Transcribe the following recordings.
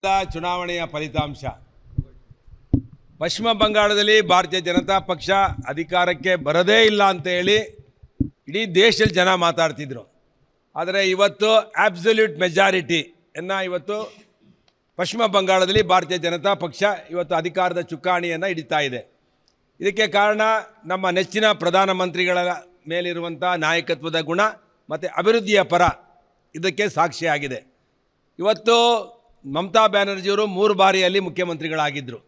ಚುನಾವಣೆಯ ಫಲಿತಾಂಶ ಪಶ್ಚಿಮ ಬಂಗಾಳದಲ್ಲಿ ಭಾರತೀಯ ಜನತಾ ಪಕ್ಷ ಅಧಿಕಾರಕ್ಕೆ ಬರದೇ ಇಲ್ಲ ಅಂತ ಹೇಳಿ ಇಡೀ ದೇಶದಲ್ಲಿ ಜನ ಮಾತಾಡ್ತಿದ್ರು. ಆದರೆ ಇವತ್ತು ಅಬ್ಸಲ್ಯೂಟ್ ಮೆಜಾರಿಟಿಯನ್ನು ಇವತ್ತು ಪಶ್ಚಿಮ ಬಂಗಾಳದಲ್ಲಿ ಭಾರತೀಯ ಜನತಾ ಪಕ್ಷ ಇವತ್ತು ಅಧಿಕಾರದ ಚುಕ್ಕಾಣಿಯನ್ನು ಹಿಡಿತಾ ಇದೆ. ಇದಕ್ಕೆ ಕಾರಣ ನಮ್ಮ ನೆಚ್ಚಿನ ಪ್ರಧಾನಮಂತ್ರಿಗಳ ಮೇಲಿರುವಂಥ ನಾಯಕತ್ವದ ಗುಣ ಮತ್ತು ಅಭಿವೃದ್ಧಿಯ ಪರ ಇದಕ್ಕೆ ಸಾಕ್ಷಿಯಾಗಿದೆ. ಇವತ್ತು ಮಮತಾ ಬ್ಯಾನರ್ಜಿಯವರು 3 ಬಾರಿಯಲ್ಲಿ ಮುಖ್ಯಮಂತ್ರಿಗಳಾಗಿದ್ದರು.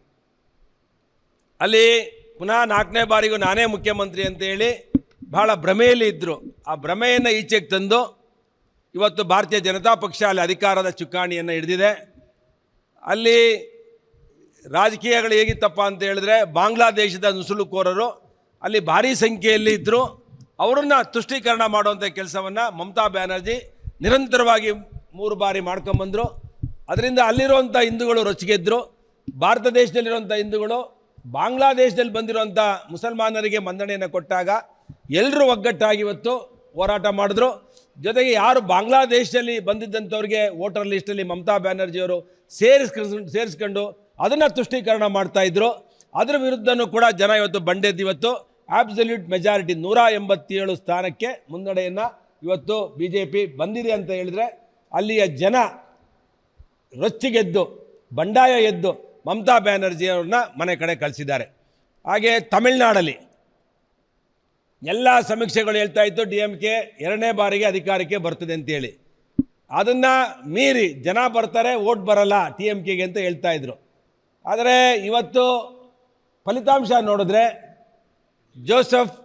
ಅಲ್ಲಿ ಪುನಃ 4ನೇ ಬಾರಿಗೂ ನಾನೇ ಮುಖ್ಯಮಂತ್ರಿ ಅಂತೇಳಿ ಬಹಳ ಭ್ರಮೆಯಲ್ಲಿ ಇದ್ದರು. ಆ ಭ್ರಮೆಯನ್ನು ಈಚೆಗೆ ತಂದು ಇವತ್ತು ಭಾರತೀಯ ಜನತಾ ಪಕ್ಷ ಅಲ್ಲಿ ಅಧಿಕಾರದ ಚುಕ್ಕಾಣಿಯನ್ನು ಹಿಡಿದಿದೆ. ಅಲ್ಲಿ ರಾಜಕೀಯಗಳು ಹೇಗಿತ್ತಪ್ಪ ಅಂತ ಹೇಳಿದ್ರೆ, ಬಾಂಗ್ಲಾದೇಶದ ನುಸುಳುಕೋರರು ಅಲ್ಲಿ ಭಾರೀ ಸಂಖ್ಯೆಯಲ್ಲಿ ಇದ್ದರು. ಅವರನ್ನು ತುಷ್ಟೀಕರಣ ಮಾಡುವಂಥ ಕೆಲಸವನ್ನು ಮಮತಾ ಬ್ಯಾನರ್ಜಿ ನಿರಂತರವಾಗಿ 3 ಬಾರಿ ಮಾಡ್ಕೊಂಬಂದರು. ಅದರಿಂದ ಅಲ್ಲಿರುವಂಥ ಹಿಂದೂಗಳು ರೊಚ್ಚಿಗೆದ್ದರು. ಭಾರತ ದೇಶದಲ್ಲಿರುವಂಥ ಹಿಂದೂಗಳು ಬಾಂಗ್ಲಾದೇಶದಲ್ಲಿ ಬಂದಿರುವಂಥ ಮುಸಲ್ಮಾನರಿಗೆ ಮನ್ನಣೆಯನ್ನು ಕೊಟ್ಟಾಗ ಎಲ್ಲರೂ ಒಗ್ಗಟ್ಟಾಗಿ ಇವತ್ತು ಹೋರಾಟ ಮಾಡಿದ್ರು. ಜೊತೆಗೆ ಯಾರು ಬಾಂಗ್ಲಾದೇಶದಲ್ಲಿ ಬಂದಿದ್ದಂಥವ್ರಿಗೆ ವೋಟರ್ ಲಿಸ್ಟಲ್ಲಿ ಮಮತಾ ಬ್ಯಾನರ್ಜಿಯವರು ಸೇರಿಸ್ಕೊಂಡು ಅದನ್ನು ತುಷ್ಟೀಕರಣ ಮಾಡ್ತಾಯಿದ್ರು. ಅದರ ವಿರುದ್ಧನೂ ಕೂಡ ಜನ ಇವತ್ತು ಬಂಡೆದ್ದು ಇವತ್ತು ಆಬ್ಸಲ್ಯೂಟ್ ಮೆಜಾರಿಟಿ 187 ಸ್ಥಾನಕ್ಕೆ ಮುನ್ನಡೆಯನ್ನು ಇವತ್ತು BJP ಬಂದಿದೆ ಅಂತ ಹೇಳಿದರೆ ಅಲ್ಲಿಯ ಜನ ರೊಚ್ಚಿಗೆದ್ದು ಬಂಡಾಯ ಎದ್ದು ಮಮತಾ ಬ್ಯಾನರ್ಜಿಯವ್ರನ್ನ ಮನೆ ಕಡೆ ಕಳಿಸಿದ್ದಾರೆ. ಹಾಗೆ ತಮಿಳುನಾಡಲ್ಲಿ ಎಲ್ಲ ಸಮೀಕ್ಷೆಗಳು ಹೇಳ್ತಾ ಇತ್ತು DMK 2ನೇ ಬಾರಿಗೆ ಅಧಿಕಾರಕ್ಕೆ ಬರ್ತದೆ ಅಂತೇಳಿ. ಅದನ್ನು ಮೀರಿ ಜನ ಬರ್ತಾರೆ, ವೋಟ್ ಬರಲ್ಲ TMKಗೆ ಅಂತ ಹೇಳ್ತಾ ಇದ್ರು. ಆದರೆ ಇವತ್ತು ಫಲಿತಾಂಶ ನೋಡಿದ್ರೆ ಜೋಸೆಫ್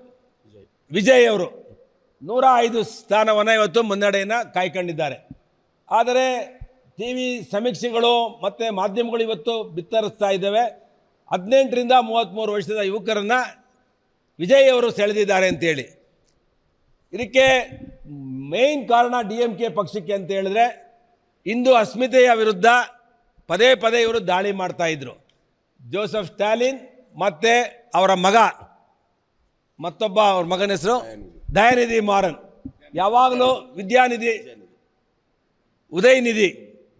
ವಿಜಯ್ ಅವರು 105 ಸ್ಥಾನವನ್ನು ಇವತ್ತು ಮುನ್ನಡೆಯನ್ನು ಕಾಯ್ಕೊಂಡಿದ್ದಾರೆ. ಆದರೆ TV ಸಮೀಕ್ಷೆಗಳು ಮತ್ತು ಮಾಧ್ಯಮಗಳು ಇವತ್ತು ಬಿತ್ತರಿಸ್ತಾ ಇದ್ದಾವೆ, 18ರಿಂದ 33 ವರ್ಷದ ಯುವಕರನ್ನು ವಿಜಯ್ ಅವರು ಸೆಳೆದಿದ್ದಾರೆ ಅಂತೇಳಿ. ಇದಕ್ಕೆ ಮೇಯ್ನ್ ಕಾರಣ DMK ಪಕ್ಷಕ್ಕೆ ಅಂತ ಹೇಳಿದ್ರೆ, ಹಿಂದೂ ಅಸ್ಮಿತೆಯ ವಿರುದ್ಧ ಪದೇ ಪದೇ ಇವರು ದಾಳಿ ಮಾಡ್ತಾಯಿದ್ರು. ಜೋಸೆಫ್ ಸ್ಟಾಲಿನ್ ಮತ್ತು ಅವರ ಮಗ, ಮತ್ತೊಬ್ಬ ಅವ್ರ ಮಗನ ಹೆಸರು ದಯಾನಿಧಿ ಮಾರನ್, ಯಾವಾಗಲೂ ವಿದ್ಯಾನಿಧಿ ಉದಯನಿಧಿ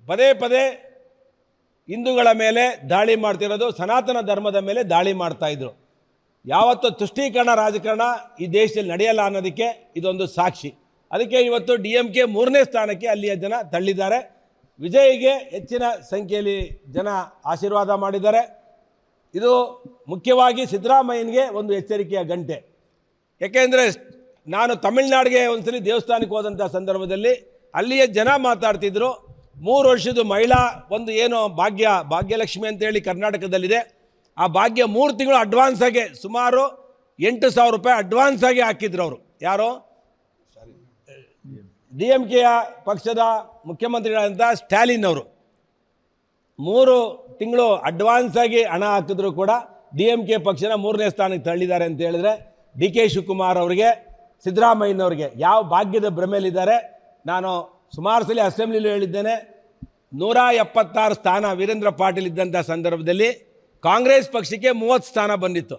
ಪದೇ ಪದೇ ಹಿಂದೂಗಳ ಮೇಲೆ ದಾಳಿ ಮಾಡ್ತಿರೋದು, ಸನಾತನ ಧರ್ಮದ ಮೇಲೆ ದಾಳಿ ಮಾಡ್ತಾಯಿದ್ರು. ಯಾವತ್ತೂ ತುಷ್ಟೀಕರಣ ರಾಜಕಾರಣ ಈ ದೇಶದಲ್ಲಿ ನಡೆಯಲ್ಲ ಅನ್ನೋದಕ್ಕೆ ಇದೊಂದು ಸಾಕ್ಷಿ. ಅದಕ್ಕೆ ಇವತ್ತು DMK 3ನೇ ಸ್ಥಾನಕ್ಕೆ ಅಲ್ಲಿಯ ಜನ ತಳ್ಳಿದ್ದಾರೆ. ವಿಜಯ್ಗೆ ಹೆಚ್ಚಿನ ಸಂಖ್ಯೆಯಲ್ಲಿ ಜನ ಆಶೀರ್ವಾದ ಮಾಡಿದ್ದಾರೆ. ಇದು ಮುಖ್ಯವಾಗಿ ಸಿದ್ದರಾಮಯ್ಯನಿಗೆ ಒಂದು ಎಚ್ಚರಿಕೆಯ ಗಂಟೆ. ಯಾಕೆಂದರೆ ನಾನು ತಮಿಳುನಾಡಿಗೆ ಒಂದ್ಸಲಿ ದೇವಸ್ಥಾನಕ್ಕೆ ಹೋದಂಥ ಸಂದರ್ಭದಲ್ಲಿ ಅಲ್ಲಿಯ ಜನ ಮಾತಾಡ್ತಿದ್ರು, 3 ವರ್ಷದ ಮಹಿಳಾ ಒಂದು ಏನು ಭಾಗ್ಯಲಕ್ಷ್ಮಿ ಅಂತೇಳಿ ಕರ್ನಾಟಕದಲ್ಲಿದೆ, ಆ ಭಾಗ್ಯ 3 ತಿಂಗಳು ಅಡ್ವಾನ್ಸ್ ಆಗಿ ಸುಮಾರು 8,000 ರೂಪಾಯಿ ಅಡ್ವಾನ್ಸ್ ಆಗಿ ಹಾಕಿದ್ರು ಅವರು. ಯಾರು? DMKಯ ಪಕ್ಷದ ಮುಖ್ಯಮಂತ್ರಿಗಳಂತ ಸ್ಟಾಲಿನ್ ಅವರು 3 ತಿಂಗಳು ಅಡ್ವಾನ್ಸ್ ಆಗಿ ಹಣ ಹಾಕಿದ್ರು ಕೂಡ DMK ಪಕ್ಷನ 3ನೇ ಸ್ಥಾನಕ್ಕೆ ತಳ್ಳಿದ್ದಾರೆ ಅಂತ ಹೇಳಿದ್ರೆ, DK ಶಿವಕುಮಾರ್ ಅವರಿಗೆ, ಸಿದ್ದರಾಮಯ್ಯನವ್ರಿಗೆ ಯಾವ ಭಾಗ್ಯದ ಭ್ರಮೆಯಲ್ಲಿದ್ದಾರೆ. ನಾನು ಸುಮಾರು ಸಲ ಅಸೆಂಬ್ಲಿಲೂ ಹೇಳಿದ್ದೇನೆ, 176 ಸ್ಥಾನ ವೀರೇಂದ್ರ ಪಾಟೀಲ್ ಇದ್ದಂಥ ಸಂದರ್ಭದಲ್ಲಿ ಕಾಂಗ್ರೆಸ್ ಪಕ್ಷಕ್ಕೆ 30 ಸ್ಥಾನ ಬಂದಿತ್ತು.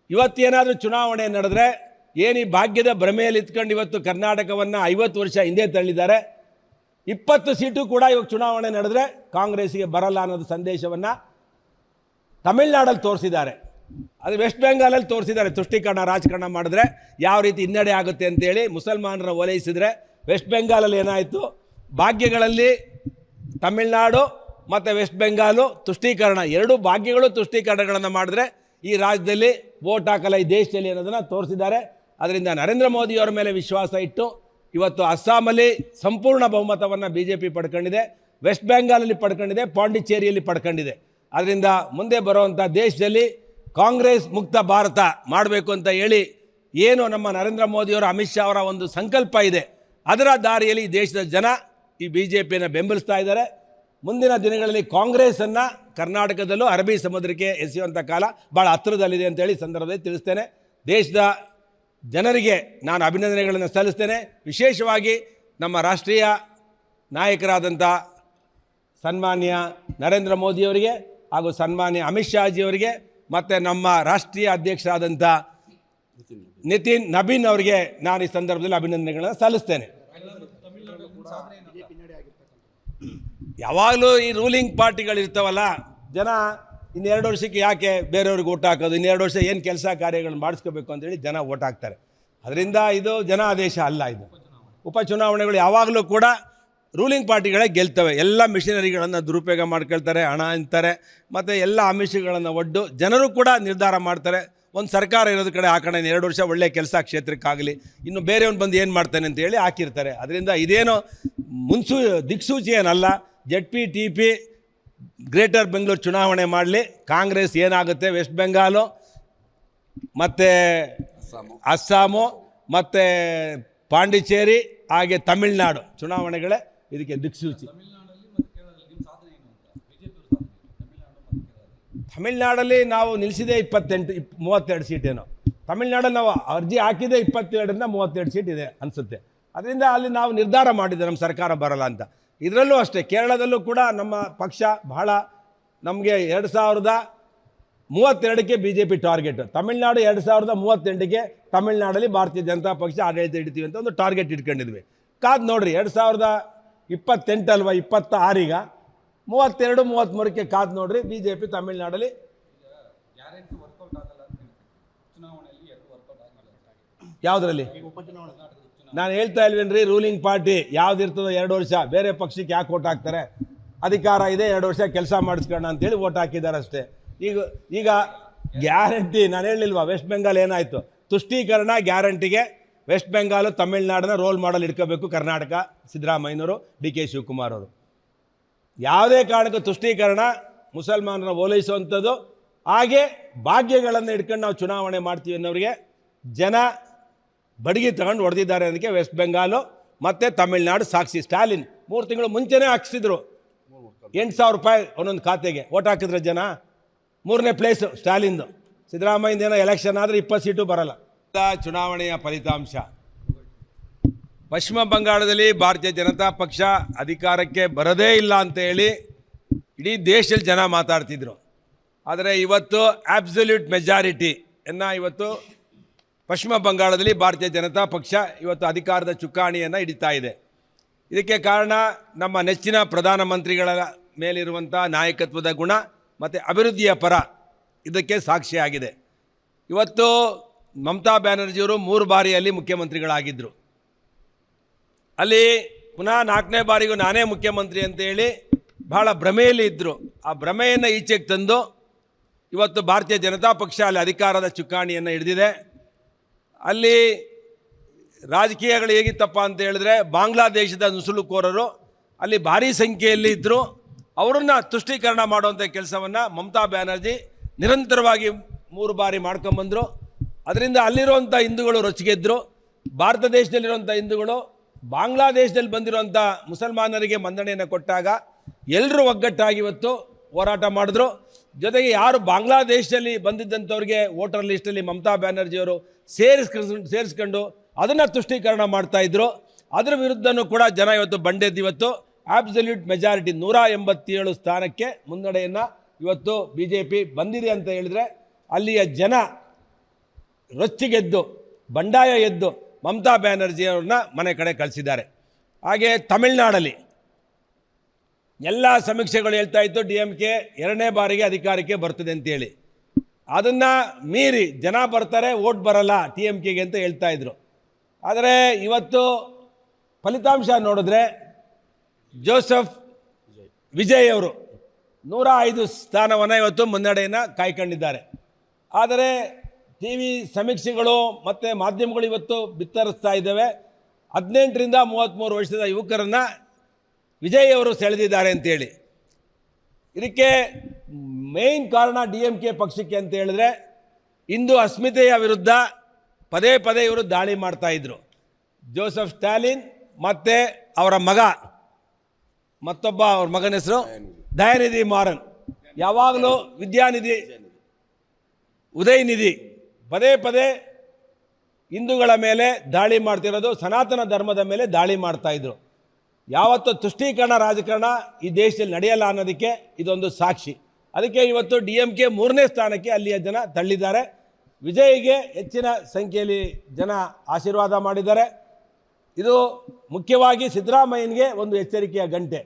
ಇವತ್ತೇನಾದರೂ ಚುನಾವಣೆ ನಡೆದ್ರೆ ಏನು ಈ ಭಾಗ್ಯದ ಭ್ರಮೆಯಲ್ಲಿ ಇತ್ಕೊಂಡು ಇವತ್ತು ಕರ್ನಾಟಕವನ್ನು 50 ವರ್ಷ ಹಿಂದೆ ತಳ್ಳಿದ್ದಾರೆ. 20 ಸೀಟು ಕೂಡ ಇವಾಗ ಚುನಾವಣೆ ನಡೆದ್ರೆ ಕಾಂಗ್ರೆಸ್ಸಿಗೆ ಬರಲ್ಲ ಅನ್ನೋದು ಸಂದೇಶವನ್ನು ತಮಿಳುನಾಡಲ್ಲಿ ತೋರಿಸಿದ್ದಾರೆ. ಅದು ವೆಸ್ಟ್ ಬೆಂಗಾಲಲ್ಲಿ ತೋರಿಸಿದ್ದಾರೆ. ತುಷ್ಟೀಕರಣ ರಾಜಕಾರಣ ಮಾಡಿದ್ರೆ ಯಾವ ರೀತಿ ಹಿನ್ನಡೆ ಆಗುತ್ತೆ ಅಂತೇಳಿ ಮುಸಲ್ಮಾನರ ಓಲೈಸಿದರೆ, ವೆಸ್ಟ್ ಬೆಂಗಾಲಲ್ಲಿ ಏನಾಯಿತು, ಭಾಗ್ಯಗಳಲ್ಲಿ ತಮಿಳುನಾಡು ಮತ್ತು ವೆಸ್ಟ್ ಬೆಂಗಾಲು ತುಷ್ಟೀಕರಣ, 2 ಭಾಗ್ಯಗಳು ತುಷ್ಟೀಕರಣಗಳನ್ನು ಮಾಡಿದ್ರೆ ಈ ರಾಜ್ಯದಲ್ಲಿ ವೋಟ್ ಹಾಕಲ್ಲ ಈ ದೇಶದಲ್ಲಿ ಅನ್ನೋದನ್ನು ತೋರಿಸಿದ್ದಾರೆ. ಅದರಿಂದ ನರೇಂದ್ರ ಮೋದಿಯವರ ಮೇಲೆ ವಿಶ್ವಾಸ ಇಟ್ಟು ಇವತ್ತು ಅಸ್ಸಾಮಲ್ಲಿ ಸಂಪೂರ್ಣ ಬಹುಮತವನ್ನು BJP ಪಡ್ಕೊಂಡಿದೆ, ವೆಸ್ಟ್ ಬೆಂಗಾಲಲ್ಲಿ ಪಡ್ಕೊಂಡಿದೆ, ಪಾಂಡಿಚೇರಿಯಲ್ಲಿ ಪಡ್ಕೊಂಡಿದೆ. ಅದರಿಂದ ಮುಂದೆ ಬರುವಂಥ ದೇಶದಲ್ಲಿ ಕಾಂಗ್ರೆಸ್ ಮುಕ್ತ ಭಾರತ ಮಾಡಬೇಕು ಅಂತ ಹೇಳಿ ಏನು ನಮ್ಮ ನರೇಂದ್ರ ಮೋದಿಯವರ, ಅಮಿತ್ ಶಾ ಅವರ ಒಂದು ಸಂಕಲ್ಪ ಇದೆ, ಅದರ ದಾರಿಯಲ್ಲಿ ಈ ದೇಶದ ಜನ ಈ BJPಯನ್ನು ಬೆಂಬಲಿಸ್ತಾ ಇದ್ದಾರೆ. ಮುಂದಿನ ದಿನಗಳಲ್ಲಿ ಕಾಂಗ್ರೆಸ್ಸನ್ನು ಕರ್ನಾಟಕದಲ್ಲೂ ಅರಬ್ಬಿ ಸಮುದ್ರಕ್ಕೆ ಎಸೆಯುವಂಥ ಕಾಲ ಭಾಳ ಹತ್ತಿರದಲ್ಲಿದೆ ಅಂತೇಳಿ ಸಂದರ್ಭದಲ್ಲಿ ತಿಳಿಸ್ತೇನೆ. ದೇಶದ ಜನರಿಗೆ ನಾನು ಅಭಿನಂದನೆಗಳನ್ನು ಸಲ್ಲಿಸ್ತೇನೆ. ವಿಶೇಷವಾಗಿ ನಮ್ಮ ರಾಷ್ಟ್ರೀಯ ನಾಯಕರಾದಂಥ ಸನ್ಮಾನ್ಯ ನರೇಂದ್ರ ಮೋದಿಯವರಿಗೆ ಹಾಗೂ ಸನ್ಮಾನ್ಯ ಅಮಿತ್ ಶಾಜಿಯವರಿಗೆ ಮತ್ತು ನಮ್ಮ ರಾಷ್ಟ್ರೀಯ ಅಧ್ಯಕ್ಷರಾದಂಥ ನಿತಿನ್ ನಬೀನ್ ಅವರಿಗೆ ನಾನು ಈ ಸಂದರ್ಭದಲ್ಲಿ ಅಭಿನಂದನೆಗಳನ್ನು ಸಲ್ಲಿಸ್ತೇನೆ. ಯಾವಾಗಲೂ ಈ ರೂಲಿಂಗ್ ಪಾರ್ಟಿಗಳಿರ್ತಾವಲ್ಲ, ಜನ ಇನ್ನೆರಡು ವರ್ಷಕ್ಕೆ ಯಾಕೆ ಬೇರೆಯವ್ರಿಗೆ ಓಟ್ ಹಾಕೋದು, ಇನ್ನೆರಡು ವರ್ಷ ಏನು ಕೆಲಸ ಕಾರ್ಯಗಳನ್ನ ಮಾಡಿಸ್ಕೋಬೇಕು ಅಂತೇಳಿ ಜನ ಓಟ್ ಹಾಕ್ತಾರೆ. ಅದರಿಂದ ಇದು ಜನಾದೇಶ ಅಲ್ಲ. ಇದು ಉಪಚುನಾವಣೆಗಳು ಯಾವಾಗಲೂ ಕೂಡ ರೂಲಿಂಗ್ ಪಾರ್ಟಿಗಳೇ ಗೆಲ್ತವೆ. ಎಲ್ಲ ಮಿಷನರಿಗಳನ್ನು ದುರುಪಯೋಗ ಮಾಡ್ಕೊಳ್ತಾರೆ, ಹಣ ಅಂತಾರೆ, ಮತ್ತು ಎಲ್ಲ ಆಮಿಷಗಳನ್ನು ಒಡ್ಡು ಜನರು ಕೂಡ ನಿರ್ಧಾರ ಮಾಡ್ತಾರೆ. ಒಂದು ಸರ್ಕಾರ ಇರೋದು ಕಡೆ ಹಾಕೋಣ, 2 ವರ್ಷ ಒಳ್ಳೆಯ ಕೆಲಸ ಕ್ಷೇತ್ರಕ್ಕಾಗಲಿ, ಇನ್ನು ಬೇರೆಯವ್ನು ಬಂದು ಏನು ಮಾಡ್ತಾನೆ ಅಂತೇಳಿ ಹಾಕಿರ್ತಾರೆ. ಅದರಿಂದ ಇದೇನೋ ದಿಕ್ಸೂಚಿ ಏನಲ್ಲ. ZP-TP ಗ್ರೇಟರ್ ಬೆಂಗಳೂರು ಚುನಾವಣೆ ಮಾಡಲಿ, ಕಾಂಗ್ರೆಸ್ ಏನಾಗುತ್ತೆ ವೆಸ್ಟ್ ಬೆಂಗಾಲು ಮತ್ತು ಅಸ್ಸಾಮು ಮತ್ತು ಪಾಂಡಿಚೇರಿ ಹಾಗೆ ತಮಿಳುನಾಡು ಚುನಾವಣೆಗಳೇ ಇದಕ್ಕೆ ದಿಕ್ಸೂಚಿ. ತಮಿಳುನಾಡಲ್ಲಿ ನಾವು ನಿಲ್ಲಿಸಿದೆ 32 ಸೀಟೇನೋ. ತಮಿಳುನಾಡಲ್ಲಿ ನಾವು ಅರ್ಜಿ ಹಾಕಿದೆ 22ರಿಂದ 32 ಸೀಟ್ ಇದೆ ಅನಿಸುತ್ತೆ. ಅದರಿಂದ ಅಲ್ಲಿ ನಾವು ನಿರ್ಧಾರ ಮಾಡಿದ್ದೆ ನಮ್ಮ ಸರ್ಕಾರ ಬರಲ್ಲ ಅಂತ. ಇದರಲ್ಲೂ ಅಷ್ಟೇ, ಕೇರಳದಲ್ಲೂ ಕೂಡ ನಮ್ಮ ಪಕ್ಷ ಬಹಳ ನಮಗೆ 2032ಕ್ಕೆ BJP ಟಾರ್ಗೆಟ್, ತಮಿಳುನಾಡು 2038ಕ್ಕೆ ತಮಿಳುನಾಡಲ್ಲಿ ಭಾರತೀಯ ಜನತಾ ಪಕ್ಷ ಆಡಳಿತ ಹಿಡಿತೀವಿ ಅಂತ ಒಂದು ಟಾರ್ಗೆಟ್ ಇಟ್ಕೊಂಡಿದ್ವಿ. ಕಾದು ನೋಡ್ರಿ, 2028 ಅಲ್ವಾ, 26 ಈಗ 32-33ಕ್ಕೆ ಕಾದು ನೋಡ್ರಿ, BJP ತಮಿಳುನಾಡಲ್ಲಿ ಯಾವುದರಲ್ಲಿ ನಾನು ಹೇಳ್ತಾ ಇಲ್ವೇನ್ರಿ, ರೂಲಿಂಗ್ ಪಾರ್ಟಿ ಯಾವುದಿರ್ತದೋ 2 ವರ್ಷ ಬೇರೆ ಪಕ್ಷಕ್ಕೆ ಯಾಕೆ ಓಟ್ ಹಾಕ್ತಾರೆ? ಅಧಿಕಾರ ಇದೆ, 2 ವರ್ಷ ಕೆಲಸ ಮಾಡಿಸ್ಕೊಳ್ಳೋಣ ಅಂತೇಳಿ ಓಟ್ ಹಾಕಿದ್ದಾರೆ ಅಷ್ಟೇ. ಈಗ ಗ್ಯಾರಂಟಿ ನಾನು ಹೇಳಿಲ್ವಾ, ವೆಸ್ಟ್ ಬೆಂಗಾಲ್ ಏನಾಯಿತು, ತುಷ್ಟೀಕರಣ ಗ್ಯಾರಂಟಿಗೆ ವೆಸ್ಟ್ ಬೆಂಗಾಲು ತಮಿಳುನಾಡನ್ನ ರೋಲ್ ಮಾಡಲ್ ಇಟ್ಕೋಬೇಕು ಕರ್ನಾಟಕ, ಸಿದ್ದರಾಮಯ್ಯನವರು, DK ಶಿವಕುಮಾರ್ ಅವರು. ಯಾವುದೇ ಕಾರಣಕ್ಕೂ ತುಷ್ಟೀಕರಣ ಮುಸಲ್ಮಾನರನ್ನ ಓಲೈಸುವಂಥದ್ದು, ಹಾಗೆ ಭಾಗ್ಯಗಳನ್ನು ಇಟ್ಕೊಂಡು ನಾವು ಚುನಾವಣೆ ಮಾಡ್ತೀವಿ ಅನ್ನೋರಿಗೆ ಜನ ಬಡಗಿ ತಗೊಂಡು ಹೊಡೆದಿದ್ದಾರೆ. ಅದಕ್ಕೆ ವೆಸ್ಟ್ ಬೆಂಗಾಲು ಮತ್ತು ತಮಿಳುನಾಡು ಸಾಕ್ಷಿ. ಸ್ಟಾಲಿನ್ 3 ತಿಂಗಳು ಮುಂಚೆನೇ ಹಾಕ್ಸಿದ್ರು, 8,000 ರೂಪಾಯಿ ಒಂದೊಂದು ಖಾತೆಗೆ ಓಟ್ ಹಾಕಿದ್ರೆ ಜನ. 3ನೇ ಪ್ಲೇಸು ಸ್ಟಾಲಿನ್ದು. ಸಿದ್ದರಾಮಯ್ಯದೇನೋ ಎಲೆಕ್ಷನ್ ಆದರೆ 20 ಸೀಟು ಬರಲ್ಲ. ಚುನಾವಣೆಯ ಫಲಿತಾಂಶ, ಪಶ್ಚಿಮ ಬಂಗಾಳದಲ್ಲಿ ಭಾರತೀಯ ಜನತಾ ಪಕ್ಷ ಅಧಿಕಾರಕ್ಕೆ ಬರದೇ ಇಲ್ಲ ಅಂತ ಹೇಳಿ ಇಡೀ ದೇಶದಲ್ಲಿ ಜನ ಮಾತಾಡ್ತಿದ್ರು. ಆದರೆ ಇವತ್ತು ಆಬ್ಸಲ್ಯೂಟ್ ಮೆಜಾರಿಟಿಯನ್ನು ಇವತ್ತು ಪಶ್ಚಿಮ ಬಂಗಾಳದಲ್ಲಿ ಭಾರತೀಯ ಜನತಾ ಪಕ್ಷ ಇವತ್ತು ಅಧಿಕಾರದ ಚುಕ್ಕಾಣಿಯನ್ನು ಹಿಡಿತಾ ಇದೆ. ಇದಕ್ಕೆ ಕಾರಣ ನಮ್ಮ ನೆಚ್ಚಿನ ಪ್ರಧಾನಮಂತ್ರಿಗಳ ಮೇಲಿರುವಂಥ ನಾಯಕತ್ವದ ಗುಣ ಮತ್ತು ಅಭಿವೃದ್ಧಿಯ ಪರ ಇದಕ್ಕೆ ಸಾಕ್ಷಿಯಾಗಿದೆ. ಇವತ್ತು ಮಮತಾ ಬ್ಯಾನರ್ಜಿಯವರು 3 ಬಾರಿಯಲ್ಲಿ ಮುಖ್ಯಮಂತ್ರಿಗಳಾಗಿದ್ದರು. ಅಲ್ಲಿ ಪುನಃ 4ನೇ ಬಾರಿಗೂ ನಾನೇ ಮುಖ್ಯಮಂತ್ರಿ ಅಂತೇಳಿ ಭಾಳ ಭ್ರಮೆಯಲ್ಲಿ ಇದ್ದರು. ಆ ಭ್ರಮೆಯನ್ನು ಈಚೆಗೆ ತಂದು ಇವತ್ತು ಭಾರತೀಯ ಜನತಾ ಪಕ್ಷ ಅಲ್ಲಿ ಅಧಿಕಾರದ ಚುಕ್ಕಾಣಿಯನ್ನು ಹಿಡಿದಿದೆ. ಅಲ್ಲಿ ರಾಜಕೀಯಗಳು ಹೇಗಿತ್ತಪ್ಪ ಅಂತ ಹೇಳಿದ್ರೆ, ಬಾಂಗ್ಲಾದೇಶದ ನುಸುಳುಕೋರರು ಅಲ್ಲಿ ಭಾರೀ ಸಂಖ್ಯೆಯಲ್ಲಿ ಇದ್ದರು. ಅವರನ್ನು ತುಷ್ಟೀಕರಣ ಮಾಡುವಂಥ ಕೆಲಸವನ್ನು ಮಮತಾ ಬ್ಯಾನರ್ಜಿ ನಿರಂತರವಾಗಿ 3 ಬಾರಿ ಮಾಡ್ಕೊಂಬಂದರು. ಅದರಿಂದ ಅಲ್ಲಿರುವಂಥ ಹಿಂದೂಗಳು ರೊಚ್ಚಿಗೆದ್ದರು. ಭಾರತ ದೇಶದಲ್ಲಿರುವಂಥ ಹಿಂದೂಗಳು ಬಾಂಗ್ಲಾದೇಶದಲ್ಲಿ ಬಂದಿರುವಂಥ ಮುಸಲ್ಮಾನರಿಗೆ ಮನ್ನಣೆಯನ್ನು ಕೊಟ್ಟಾಗ ಎಲ್ಲರೂ ಒಗ್ಗಟ್ಟಾಗಿ ಇವತ್ತು ಹೋರಾಟ ಮಾಡಿದ್ರು. ಜೊತೆಗೆ ಯಾರು ಬಾಂಗ್ಲಾದೇಶದಲ್ಲಿ ಬಂದಿದ್ದಂಥವ್ರಿಗೆ ವೋಟರ್ ಲಿಸ್ಟಲ್ಲಿ ಮಮತಾ ಬ್ಯಾನರ್ಜಿಯವರು ಸೇರಿಸ್ಕೊಂಡು ಅದನ್ನು ತುಷ್ಟೀಕರಣ ಮಾಡ್ತಾಯಿದ್ರು. ಅದರ ವಿರುದ್ಧನೂ ಕೂಡ ಜನ ಇವತ್ತು ಬಂಡೆದ್ದು ಇವತ್ತು ಆಬ್ಸಲ್ಯೂಟ್ ಮೆಜಾರಿಟಿ 187 ಸ್ಥಾನಕ್ಕೆ ಮುನ್ನಡೆಯನ್ನು ಇವತ್ತು BJP ಬಂದಿದೆ ಅಂತ ಹೇಳಿದ್ರೆ, ಅಲ್ಲಿಯ ಜನ ರೊಚ್ಚಿಗೆದ್ದು ಬಂಡಾಯ ಎದ್ದು ಮಮತಾ ಬ್ಯಾನರ್ಜಿಯವ್ರನ್ನ ಮನೆ ಕಡೆ ಕಳಿಸಿದ್ದಾರೆ. ಹಾಗೆ ತಮಿಳುನಾಡಲ್ಲಿ ಎಲ್ಲ ಸಮೀಕ್ಷೆಗಳು ಹೇಳ್ತಾ ಇತ್ತು DMK 2ನೇ ಬಾರಿಗೆ ಅಧಿಕಾರಕ್ಕೆ ಬರ್ತದೆ ಅಂತೇಳಿ. ಅದನ್ನು ಮೀರಿ ಜನ ಬರ್ತಾರೆ, ಓಟ್ ಬರಲ್ಲ TMKಗೆ ಅಂತ ಹೇಳ್ತಾ ಇದ್ರು. ಆದರೆ ಇವತ್ತು ಫಲಿತಾಂಶ ನೋಡಿದ್ರೆ ಜೋಸೆಫ್ ವಿಜಯ್ ಅವರು 105 ಸ್ಥಾನವನ್ನು ಇವತ್ತು ಮುನ್ನಡೆಯನ್ನು ಕಾಯ್ಕೊಂಡಿದ್ದಾರೆ. ಆದರೆ TV ಸಮೀಕ್ಷೆಗಳು ಮತ್ತು ಮಾಧ್ಯಮಗಳು ಇವತ್ತು ಬಿತ್ತರಿಸ್ತಾ ಇದ್ದಾವೆ, 18ರಿಂದ 33 ವರ್ಷದ ಯುವಕರನ್ನು ವಿಜಯ್ ಅವರು ಸೆಳೆದಿದ್ದಾರೆ ಅಂತೇಳಿ. ಇದಕ್ಕೆ ಮೇನ್ ಕಾರಣ DMK ಪಕ್ಷಕ್ಕೆ ಅಂತ ಹೇಳಿದ್ರೆ, ಹಿಂದೂ ಅಸ್ಮಿತೆಯ ವಿರುದ್ಧ ಪದೇ ಪದೇ ಇವರು ದಾಳಿ ಮಾಡ್ತಾಯಿದ್ರು. ಜೋಸೆಫ್ ಸ್ಟಾಲಿನ್ ಮತ್ತು ಅವರ ಮಗ, ಮತ್ತೊಬ್ಬ ಅವ್ರ ಮಗನ ಹೆಸರು ದಯಾನಿಧಿ ಮಾರನ್, ಯಾವಾಗಲೂ ವಿದ್ಯಾನಿಧಿ ಉದಯನಿಧಿ ಪದೇ ಪದೇ ಹಿಂದೂಗಳ ಮೇಲೆ ದಾಳಿ ಮಾಡ್ತಿರೋದು, ಸನಾತನ ಧರ್ಮದ ಮೇಲೆ ದಾಳಿ ಮಾಡ್ತಾಯಿದ್ರು. ಯಾವತ್ತೂ ತುಷ್ಟೀಕರಣ ರಾಜಕಾರಣ ಈ ದೇಶದಲ್ಲಿ ನಡೆಯಲ್ಲ ಅನ್ನೋದಕ್ಕೆ ಇದೊಂದು ಸಾಕ್ಷಿ. ಅದಕ್ಕೆ ಇವತ್ತು DMK 3ನೇ ಸ್ಥಾನಕ್ಕೆ ಅಲ್ಲಿಯ ಜನ ತಳ್ಳಿದ್ದಾರೆ. ವಿಜಯ್ಗೆ ಹೆಚ್ಚಿನ ಸಂಖ್ಯೆಯಲ್ಲಿ ಜನ ಆಶೀರ್ವಾದ ಮಾಡಿದ್ದಾರೆ. ಇದು ಮುಖ್ಯವಾಗಿ ಸಿದ್ದರಾಮಯ್ಯನಿಗೆ ಒಂದು ಎಚ್ಚರಿಕೆಯ ಗಂಟೆ.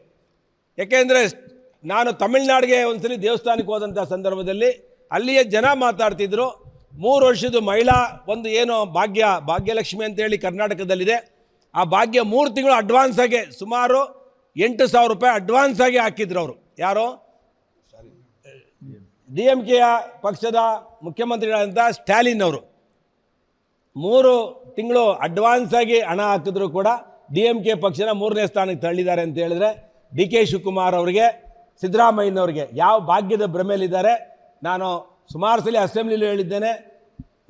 ಯಾಕೆಂದರೆ ನಾನು ತಮಿಳ್ನಾಡಿಗೆ ಒಂದ್ಸಲಿ ದೇವಸ್ಥಾನಕ್ಕೆ ಹೋದಂಥ ಸಂದರ್ಭದಲ್ಲಿ ಅಲ್ಲಿಯ ಜನ ಮಾತಾಡ್ತಿದ್ರು, 3 ವರ್ಷದ ಮಹಿಳಾ ಒಂದು ಏನು ಭಾಗ್ಯಲಕ್ಷ್ಮಿ ಅಂತೇಳಿ ಕರ್ನಾಟಕದಲ್ಲಿದೆ, ಆ ಭಾಗ್ಯ 3 ತಿಂಗಳು ಅಡ್ವಾನ್ಸ್ ಆಗಿ ಸುಮಾರು 8,000 ರೂಪಾಯಿ ಅಡ್ವಾನ್ಸ್ ಆಗಿ ಹಾಕಿದ್ರು ಅವರು. ಯಾರೋ DMKಯ ಪಕ್ಷದ ಮುಖ್ಯಮಂತ್ರಿಗಳಂತ ಸ್ಟ್ಯಾಲಿನ್ ಅವರು 3 ತಿಂಗಳು ಅಡ್ವಾನ್ಸ್ ಆಗಿ ಹಣ ಹಾಕಿದ್ರು ಕೂಡ DMK ಪಕ್ಷನ 3ನೇ ಸ್ಥಾನಕ್ಕೆ ತಳ್ಳಿದ್ದಾರೆ ಅಂತ ಹೇಳಿದ್ರೆ, DK ಶಿವಕುಮಾರ್ ಅವರಿಗೆ, ಸಿದ್ದರಾಮಯ್ಯನವ್ರಿಗೆ ಯಾವ ಭಾಗ್ಯದ ಭ್ರಮೆಯಲ್ಲಿದ್ದಾರೆ. ನಾನು ಸುಮಾರು ಸಲ ಅಸೆಂಬ್ಲಿಲಿ ಹೇಳಿದ್ದೇನೆ,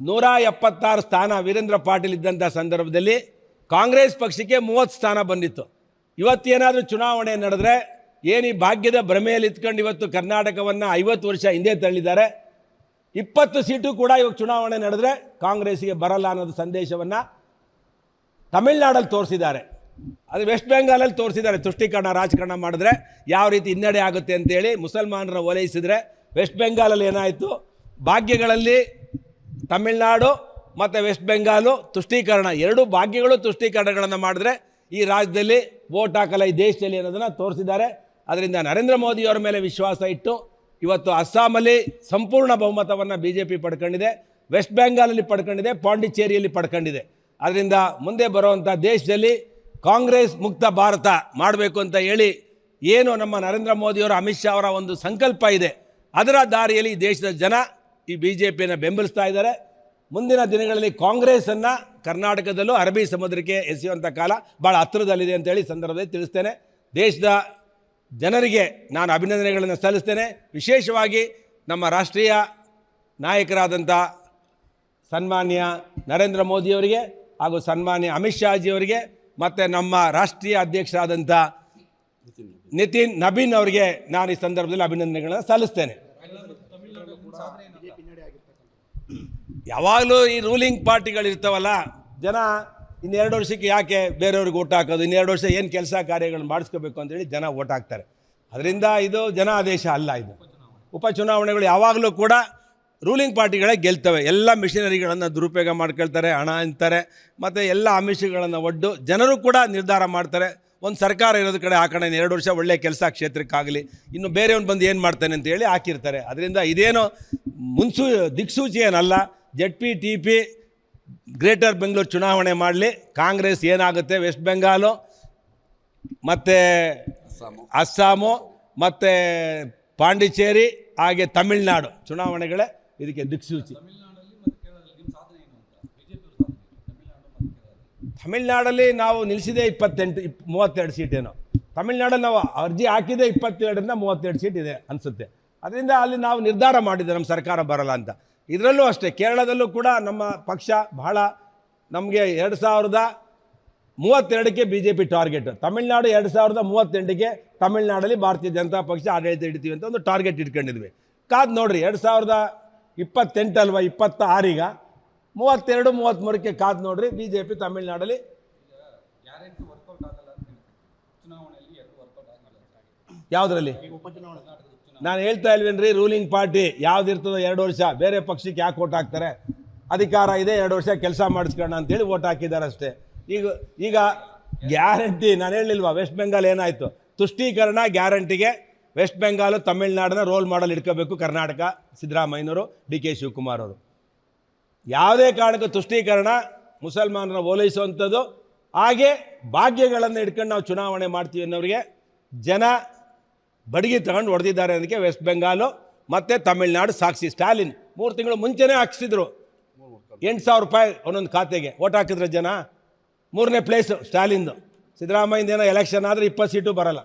176 ಸ್ಥಾನ ವೀರೇಂದ್ರ ಪಾಟೀಲ್ ಇದ್ದಂಥ ಸಂದರ್ಭದಲ್ಲಿ ಕಾಂಗ್ರೆಸ್ ಪಕ್ಷಕ್ಕೆ 30 ಸ್ಥಾನ ಬಂದಿತ್ತು. ಇವತ್ತೇನಾದರೂ ಚುನಾವಣೆ ನಡೆದ್ರೆ ಏನು ಈ ಭಾಗ್ಯದ ಭ್ರಮೆಯಲ್ಲಿ ಇತ್ಕೊಂಡು ಇವತ್ತು ಕರ್ನಾಟಕವನ್ನು 50 ವರ್ಷ ಹಿಂದೆ ತಳ್ಳಿದ್ದಾರೆ. 20 ಸೀಟು ಕೂಡ ಇವಾಗ ಚುನಾವಣೆ ನಡೆದ್ರೆ ಕಾಂಗ್ರೆಸ್ಸಿಗೆ ಬರಲ್ಲ ಅನ್ನೋದು ಸಂದೇಶವನ್ನು ತಮಿಳ್ನಾಡಲ್ಲಿ ತೋರಿಸಿದ್ದಾರೆ. ಅದು ವೆಸ್ಟ್ ಬೆಂಗಾಲಲ್ಲಿ ತೋರಿಸಿದ್ದಾರೆ. ತುಷ್ಟೀಕರಣ ರಾಜಕಾರಣ ಮಾಡಿದ್ರೆ ಯಾವ ರೀತಿ ಹಿನ್ನಡೆ ಆಗುತ್ತೆ ಅಂತೇಳಿ ಮುಸಲ್ಮಾನರ ಓಲೈಸಿದರೆ ವೆಸ್ಟ್ ಬೆಂಗಾಲಲ್ಲಿ ಏನಾಯಿತು, ಭಾಗ್ಯಗಳಲ್ಲಿ ತಮಿಳ್ನಾಡು ಮತ್ತು ವೆಸ್ಟ್ ಬೆಂಗಾಲು ತುಷ್ಟೀಕರಣ, 2 ಭಾಗ್ಯಗಳು ತುಷ್ಟೀಕರಣಗಳನ್ನು ಮಾಡಿದ್ರೆ ಈ ರಾಜ್ಯದಲ್ಲಿ ವೋಟ್ ಹಾಕಲ್ಲ ಈ ದೇಶದಲ್ಲಿ ಅನ್ನೋದನ್ನು ತೋರಿಸಿದ್ದಾರೆ. ಅದರಿಂದ ನರೇಂದ್ರ ಮೋದಿಯವರ ಮೇಲೆ ವಿಶ್ವಾಸ ಇಟ್ಟು ಇವತ್ತು ಅಸ್ಸಾಮಲ್ಲಿ ಸಂಪೂರ್ಣ ಬಹುಮತವನ್ನು BJP ಪಡ್ಕೊಂಡಿದೆ, ವೆಸ್ಟ್ ಬೆಂಗಾಲಲ್ಲಿ ಪಡ್ಕೊಂಡಿದೆ, ಪಾಂಡಿಚೇರಿಯಲ್ಲಿ ಪಡ್ಕೊಂಡಿದೆ. ಅದರಿಂದ ಮುಂದೆ ಬರುವಂಥ ದೇಶದಲ್ಲಿ ಕಾಂಗ್ರೆಸ್ ಮುಕ್ತ ಭಾರತ ಮಾಡಬೇಕು ಅಂತ ಹೇಳಿ ಏನು ನಮ್ಮ ನರೇಂದ್ರ ಮೋದಿಯವರ, ಅಮಿತ್ ಶಾ ಅವರ ಒಂದು ಸಂಕಲ್ಪ ಇದೆ, ಅದರ ದಾರಿಯಲ್ಲಿ ಈ ದೇಶದ ಜನ ಈ BJPಯನ್ನು ಬೆಂಬಲಿಸ್ತಾ ಇದ್ದಾರೆ. ಮುಂದಿನ ದಿನಗಳಲ್ಲಿ ಕಾಂಗ್ರೆಸ್ಸನ್ನು ಕರ್ನಾಟಕದಲ್ಲೂ ಅರಬ್ಬಿ ಸಮುದ್ರಕ್ಕೆ ಎಸೆಯುವಂಥ ಕಾಲ ಭಾಳ ಹತ್ತಿರದಲ್ಲಿದೆ ಅಂತೇಳಿ ಸಂದರ್ಭದಲ್ಲಿ ತಿಳಿಸ್ತೇನೆ. ದೇಶದ ಜನರಿಗೆ ನಾನು ಅಭಿನಂದನೆಗಳನ್ನು ಸಲ್ಲಿಸ್ತೇನೆ. ವಿಶೇಷವಾಗಿ ನಮ್ಮ ರಾಷ್ಟ್ರೀಯ ನಾಯಕರಾದಂಥ ಸನ್ಮಾನ್ಯ ನರೇಂದ್ರ ಮೋದಿಯವರಿಗೆ ಹಾಗೂ ಸನ್ಮಾನ್ಯ ಅಮಿತ್ ಶಾಜಿಯವರಿಗೆ ಮತ್ತು ನಮ್ಮ ರಾಷ್ಟ್ರೀಯ ಅಧ್ಯಕ್ಷರಾದಂಥ ನಿತಿನ್ ನಬೀನ್ ಅವರಿಗೆ ನಾನು ಈ ಸಂದರ್ಭದಲ್ಲಿ ಅಭಿನಂದನೆಗಳನ್ನು ಸಲ್ಲಿಸ್ತೇನೆ. ಯಾವಾಗಲೂ ಈ ರೂಲಿಂಗ್ ಪಾರ್ಟಿಗಳಿರ್ತಾವಲ್ಲ, ಜನ 2 ವರ್ಷಕ್ಕೆ ಯಾಕೆ ಬೇರೆಯವ್ರಿಗೆ ಓಟ್ ಹಾಕೋದು, 2 ವರ್ಷ ಏನು ಕೆಲಸ ಕಾರ್ಯಗಳನ್ನು ಮಾಡಿಸ್ಕೋಬೇಕು ಅಂತೇಳಿ ಜನ ಓಟ್ ಹಾಕ್ತಾರೆ. ಅದರಿಂದ ಇದು ಜನಾದೇಶ ಅಲ್ಲ. ಇದು ಉಪಚುನಾವಣೆಗಳು ಯಾವಾಗಲೂ ಕೂಡ ರೂಲಿಂಗ್ ಪಾರ್ಟಿಗಳೇ ಗೆಲ್ತವೆ. ಎಲ್ಲ ಮಿಷನರಿಗಳನ್ನು ದುರುಪಯೋಗ ಮಾಡ್ಕೊಳ್ತಾರೆ, ಹಣ ಅಂತಾರೆ, ಮತ್ತು ಎಲ್ಲ ಆಮಿಷಗಳನ್ನು ಒಡ್ಡು ಜನರು ಕೂಡ ನಿರ್ಧಾರ ಮಾಡ್ತಾರೆ. ಒಂದು ಸರ್ಕಾರ ಇರೋದ ಕಡೆ ಹಾಕೋಣ, 2 ವರ್ಷ ಒಳ್ಳೆಯ ಕೆಲಸ ಕ್ಷೇತ್ರಕ್ಕಾಗಲಿ, ಇನ್ನು ಬೇರೆಯವ್ನು ಬಂದು ಏನು ಮಾಡ್ತಾನೆ ಅಂತೇಳಿ ಹಾಕಿರ್ತಾರೆ. ಅದರಿಂದ ಇದೇನು ದಿಕ್ಸೂಚಿ ಏನಲ್ಲ. ZP TP ಗ್ರೇಟರ್ ಬೆಂಗಳೂರು ಚುನಾವಣೆ ಮಾಡಲಿ, ಕಾಂಗ್ರೆಸ್ ಏನಾಗುತ್ತೆ ವೆಸ್ಟ್ ಬೆಂಗಾಲು ಮತ್ತು ಅಸ್ಸಾಮು ಮತ್ತು ಪಾಂಡಿಚೇರಿ ಹಾಗೆ ತಮಿಳ್ನಾಡು ಚುನಾವಣೆಗಳೇ ಇದಕ್ಕೆ ದಿಕ್ಸೂಚಿ. ತಮಿಳ್ನಾಡಲ್ಲಿ ನಾವು ನಿಲ್ಲಿಸಿದೆ 32 ಸೀಟೇನೋ. ತಮಿಳ್ನಾಡಲ್ಲಿ ನಾವು ಅರ್ಜಿ ಹಾಕಿದೆ 22ರಿಂದ 32 ಸೀಟ್ ಇದೆ ಅನಿಸುತ್ತೆ. ಅದರಿಂದ ಅಲ್ಲಿ ನಾವು ನಿರ್ಧಾರ ಮಾಡಿದ್ದೆ ನಮ್ಮ ಸರ್ಕಾರ ಬರಲ್ಲ ಅಂತ. ಇದರಲ್ಲೂ ಅಷ್ಟೇ, ಕೇರಳದಲ್ಲೂ ಕೂಡ ನಮ್ಮ ಪಕ್ಷ ಬಹಳ ನಮಗೆ 2032ಕ್ಕೆ BJP ಟಾರ್ಗೆಟ್, ತಮಿಳ್ನಾಡು 2038ಕ್ಕೆ ತಮಿಳ್ನಾಡಲ್ಲಿ ಭಾರತೀಯ ಜನತಾ ಪಕ್ಷ ಆಡಳಿತ ಹಿಡಿತೀವಿ ಅಂತ ಒಂದು ಟಾರ್ಗೆಟ್ ಇಟ್ಕೊಂಡಿದ್ವಿ. ಕಾದು ನೋಡ್ರಿ, 2028 ಅಲ್ವಾ, 26 ಈಗ 32-33ಕ್ಕೆ ಕಾದು ನೋಡ್ರಿ, BJP ತಮಿಳ್ನಾಡಲ್ಲಿ ಯಾವುದರಲ್ಲಿ ನಾನು ಹೇಳ್ತಾ ಇಲ್ವೇನ್ರಿ, ರೂಲಿಂಗ್ ಪಾರ್ಟಿ ಯಾವುದಿರ್ತದೋ 2 ವರ್ಷ ಬೇರೆ ಪಕ್ಷಕ್ಕೆ ಯಾಕೆ ಓಟ್ ಹಾಕ್ತಾರೆ, ಅಧಿಕಾರ ಇದೆ 2 ವರ್ಷ ಕೆಲಸ ಮಾಡಿಸ್ಕೊಳ್ಳೋಣ ಅಂತೇಳಿ ಓಟ್ ಹಾಕಿದ್ದಾರೆ ಅಷ್ಟೇ. ಈಗ ಗ್ಯಾರಂಟಿ ನಾನು ಹೇಳಿಲ್ವಾ, ವೆಸ್ಟ್ ಬೆಂಗಾಲ್ ಏನಾಯಿತು, ತುಷ್ಟೀಕರಣ ಗ್ಯಾರಂಟಿಗೆ ವೆಸ್ಟ್ ಬೆಂಗಾಲು ತಮಿಳ್ನಾಡನ್ನ ರೋಲ್ ಮಾಡಲ್ ಇಟ್ಕೋಬೇಕು ಕರ್ನಾಟಕ, ಸಿದ್ದರಾಮಯ್ಯನವರು, DK ಶಿವಕುಮಾರ್ ಅವರು. ಯಾವುದೇ ಕಾರಣಕ್ಕೂ ತುಷ್ಟೀಕರಣ ಮುಸಲ್ಮಾನರ ಓಲೈಸುವಂಥದ್ದು, ಹಾಗೆ ಭಾಗ್ಯಗಳನ್ನು ಇಟ್ಕೊಂಡು ನಾವು ಚುನಾವಣೆ ಮಾಡ್ತೀವಿ ಅನ್ನೋರಿಗೆ ಜನ ಬಡಗಿ ತಗೊಂಡು ಹೊಡೆದಿದ್ದಾರೆ. ಅದಕ್ಕೆ ವೆಸ್ಟ್ ಬೆಂಗಾಲು ಮತ್ತು ತಮಿಳ್ನಾಡು ಸಾಕ್ಷಿ. ಸ್ಟಾಲಿನ್ 3 ತಿಂಗಳು ಮುಂಚೆನೇ ಹಾಕ್ಸಿದ್ರು 8,000 ರೂಪಾಯಿ ಒಂದೊಂದು ಖಾತೆಗೆ. ಓಟ್ ಹಾಕಿದ್ರೆ ಜನ. 3ನೇ ಪ್ಲೇಸು ಸ್ಟಾಲಿನ್ದು. ಸಿದ್ದರಾಮಯ್ಯದೇನೋ ಎಲೆಕ್ಷನ್ ಆದರೆ 20 ಸೀಟು ಬರಲ್ಲ.